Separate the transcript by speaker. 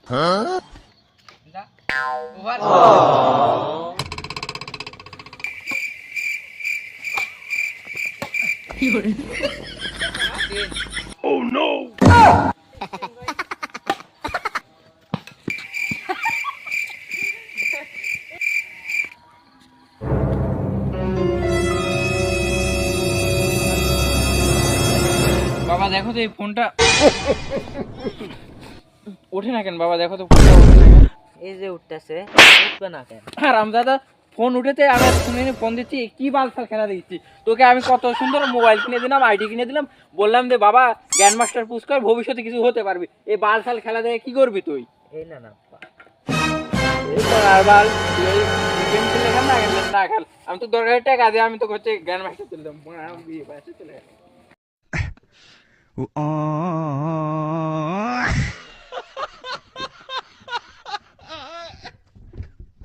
Speaker 1: Oh no!
Speaker 2: বাবা দেখো তো এই ফোনটা ওঠে না কেন? বাবা দেখো তো ফোনটা ওঠে না কেন?
Speaker 3: এই যে উঠতেছে, উঠবে না কেন?
Speaker 2: রামদাদা ফোন উঠেতে আমি শুনে ফোন দিচ্ছি, কি বালসাল খেলা দিচ্ছি তোকে? আমি কত সুন্দর মোবাইল কিনে দিলাম, আইডি কিনে দিলাম, বললাম যে বাবা গ্র্যান্ড মাস্টার পুশ কর, ভবিষ্যতে কিছু হতে পারবি। এই বালসাল খেলা দেখে কি করবি তুই?
Speaker 3: এই না না
Speaker 2: এই তো আর বাল তুই এই গেম খেলে খেল না, খেল না খেল, আমি তো দরকারি টাকা দিয়ে আমি তো হচ্ছে গ্র্যান্ড মাস্টার চলে দিলাম, বিয়ে পাশে চলে গেল।